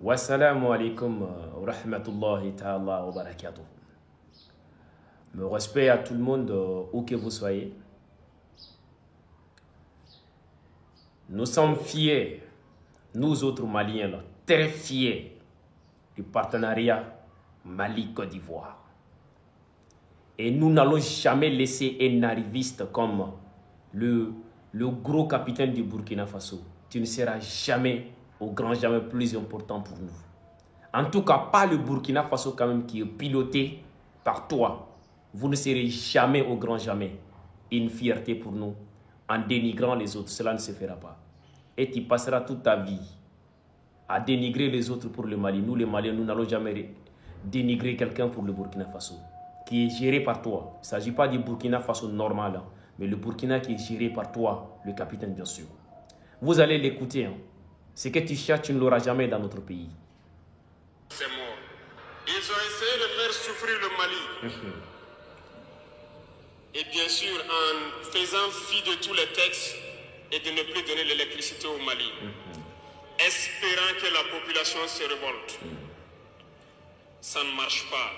Wassalamu alaikum wa rahmatullahi ta'ala wa barakatuh. Me respect à tout le monde, où que vous soyez. Nous sommes fiers, nous autres Maliens, là, très fiers du partenariat Mali-Côte d'Ivoire. Et nous n'allons jamais laisser un arriviste comme le gros capitaine du Burkina Faso. Tu ne seras jamais, au grand jamais, plus important pour nous. En tout cas, pas le Burkina Faso quand même qui est piloté par toi. Vous ne serez jamais, au grand jamais, une fierté pour nous en dénigrant les autres. Cela ne se fera pas. Et tu passeras toute ta vie à dénigrer les autres pour le Mali. Nous, les Maliens, nous n'allons jamais dénigrer quelqu'un pour le Burkina Faso, qui est géré par toi. Il ne s'agit pas du Burkina Faso normal, hein, mais le Burkina qui est géré par toi, le capitaine, bien sûr. Vous allez l'écouter. Hein. Ce que tu cherches, tu ne l'auras jamais dans notre pays. C'est mort. Ils ont essayé de faire souffrir le Mali. Et bien sûr, en faisant fi de tous les textes et de ne plus donner l'électricité au Mali. Espérant que la population se révolte. Ça ne marche pas.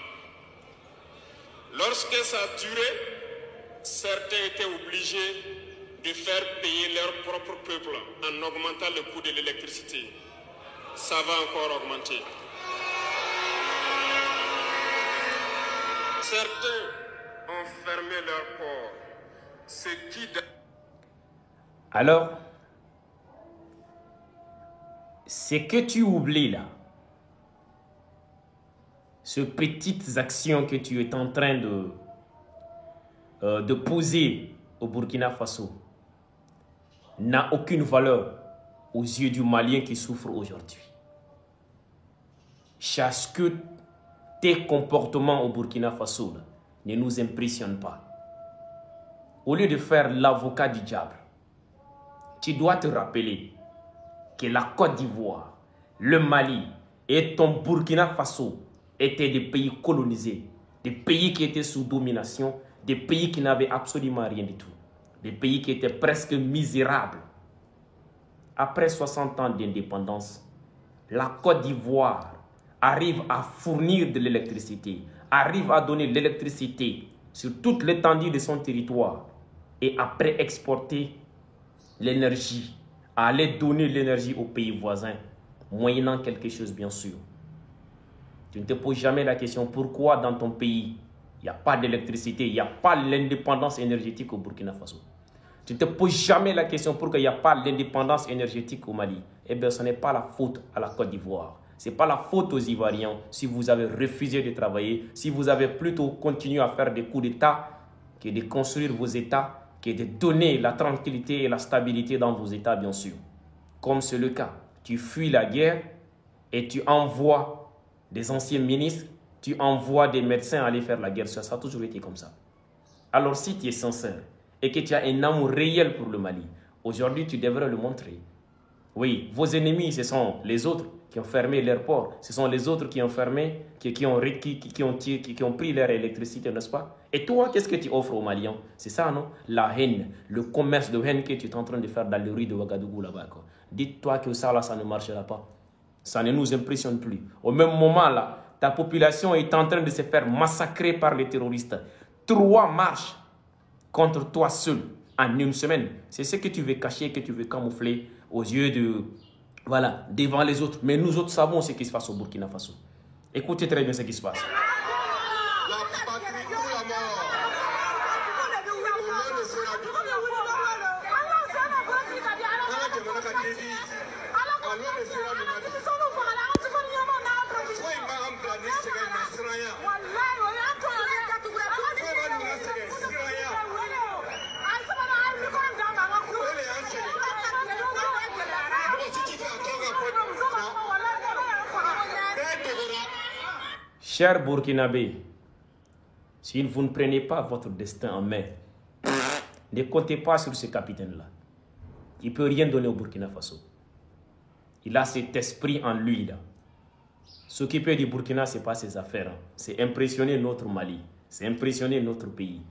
Lorsque ça a duré, certains étaient obligés de faire payer leur propre peuple en augmentant le coût de l'électricité. Ça va encore augmenter. Certains ont fermé leurs ports. Ce qui... Alors, ce que tu oublies là, ces petites actions que tu es en train de poser au Burkina Faso, n'a aucune valeur aux yeux du Malien qui souffre aujourd'hui. Chaque que tes comportements au Burkina Faso là, ne nous impressionnent pas. Au lieu de faire l'avocat du diable, tu dois te rappeler que la Côte d'Ivoire, le Mali et ton Burkina Faso étaient des pays colonisés, des pays qui étaient sous domination, des pays qui n'avaient absolument rien du tout, des pays qui étaient presque misérables. Après 60 ans d'indépendance, la Côte d'Ivoire arrive à fournir de l'électricité, arrive à donner l'électricité sur toute l'étendue de son territoire et après exporter l'énergie, à aller donner l'énergie aux pays voisins, moyennant quelque chose bien sûr. Tu ne te poses jamais la question pourquoi dans ton pays, il n'y a pas d'électricité, il n'y a pas l'indépendance énergétique au Burkina Faso. Tu ne te poses jamais la question pourquoi il n'y a pas l'indépendance énergétique au Mali. Eh bien, ce n'est pas la faute à la Côte d'Ivoire. Ce n'est pas la faute aux Ivoiriens si vous avez refusé de travailler, si vous avez plutôt continué à faire des coups d'État que de construire vos États, que de donner la tranquillité et la stabilité dans vos États, bien sûr. Comme c'est le cas. Tu fuis la guerre et tu envoies des anciens ministres, tu envoies des médecins aller faire la guerre. Ça a toujours été comme ça. Alors si tu es sincère et que tu as un amour réel pour le Mali, aujourd'hui tu devrais le montrer. Oui, vos ennemis, ce sont les autres qui ont fermé leurs ports. Ce sont les autres qui ont fermé, qui ont pris leur électricité, n'est-ce pas? Et toi, qu'est-ce que tu offres aux Maliens? C'est ça, non? La haine, le commerce de haine que tu es en train de faire dans les rues de Ouagadougou là-bas. Dites-toi que ça, là, ça ne marchera pas. Ça ne nous impressionne plus. Au même moment, là, ta population est en train de se faire massacrer par les terroristes. 3 marches contre toi seul en une semaine. C'est ce que tu veux cacher, que tu veux camoufler aux yeux de... Voilà, devant les autres. Mais nous autres savons ce qui se passe au Burkina Faso. Écoutez très bien ce qui se passe. La patrie ou la mort. Chers Burkinabés, si vous ne prenez pas votre destin en main, ne comptez pas sur ce capitaine-là. Il ne peut rien donner au Burkina Faso. Il a cet esprit en lui là. S'occuper du Burkina, ce n'est pas ses affaires. Hein. C'est impressionner notre Mali. C'est impressionner notre pays.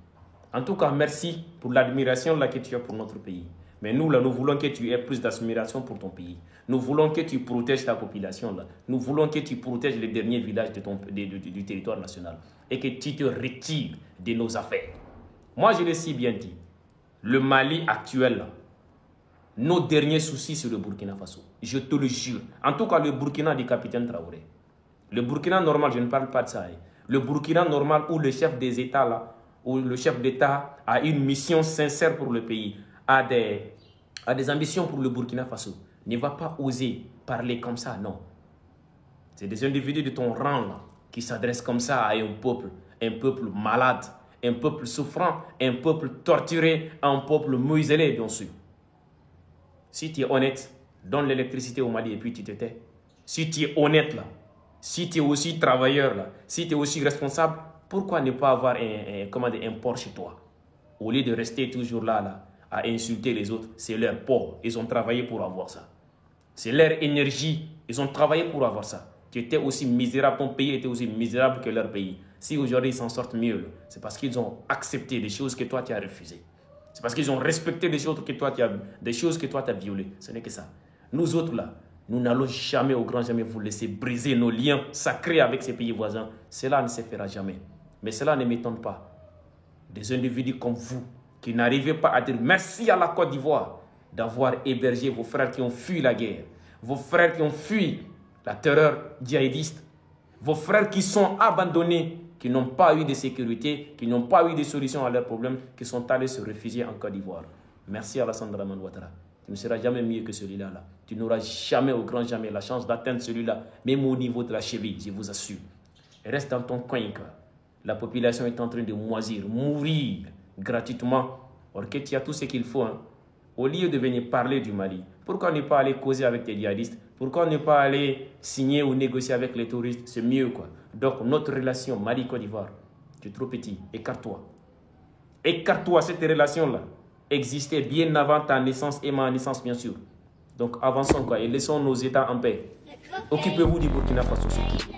En tout cas, merci pour l'admiration que tu as pour notre pays. Mais nous, là, nous voulons que tu aies plus d'admiration pour ton pays. Nous voulons que tu protèges ta population, là. Nous voulons que tu protèges les derniers villages du territoire national. Et que tu te retires de nos affaires. Moi, je l'ai si bien dit. Le Mali actuel, là, nos derniers soucis, c'est le Burkina Faso. Je te le jure. En tout cas, le Burkina du capitaine Traoré. Le Burkina normal, je ne parle pas de ça. Hein. Le Burkina normal où le chef des États, là, où le chef d'État a une mission sincère pour le pays, a des ambitions pour le Burkina Faso, ne va pas oser parler comme ça, non. C'est des individus de ton rang là, qui s'adressent comme ça à un peuple malade, un peuple souffrant, un peuple torturé, un peuple muselé, bien sûr. Si tu es honnête, donne l'électricité au Mali et puis tu te tais. Si tu es honnête là, si tu es aussi travailleur là, si tu es aussi responsable, pourquoi ne pas avoir un port chez toi? Au lieu de rester toujours là, à insulter les autres, c'est leur port. Ils ont travaillé pour avoir ça. C'est leur énergie. Ils ont travaillé pour avoir ça. Tu étais aussi misérable, ton pays était aussi misérable que leur pays. Si aujourd'hui ils s'en sortent mieux, c'est parce qu'ils ont accepté des choses que toi tu as refusées. C'est parce qu'ils ont respecté des choses que toi tu as violées. Ce n'est que ça. Nous autres là, nous n'allons jamais au grand jamais vous laisser briser nos liens sacrés avec ces pays voisins. Cela ne se fera jamais. Mais cela ne m'étonne pas. Des individus comme vous, qui n'arrivez pas à dire merci à la Côte d'Ivoire d'avoir hébergé vos frères qui ont fui la guerre, vos frères qui ont fui la terreur djihadiste, vos frères qui sont abandonnés, qui n'ont pas eu de sécurité, qui n'ont pas eu de solution à leurs problèmes, qui sont allés se réfugier en Côte d'Ivoire. Merci à Alassane Dramane Ouattara. Tu ne seras jamais mieux que celui-là. Là. Tu n'auras jamais, au grand jamais, la chance d'atteindre celui-là, même au niveau de la cheville, je vous assure. Reste dans ton coin, quoi. La population est en train de moisir, mourir gratuitement. Or que tu as tout ce qu'il faut. Hein. Au lieu de venir parler du Mali, pourquoi ne pas aller causer avec les djihadistes? Pourquoi ne pas aller signer ou négocier avec les touristes? C'est mieux, quoi. Donc, notre relation Mali-Côte d'Ivoire, tu es trop petit. Écarte-toi. Écarte-toi, cette relation-là existait bien avant ta naissance et ma naissance, bien sûr. Donc, avançons, quoi, et laissons nos États en paix. Occupez-vous du Burkina Faso, surtout.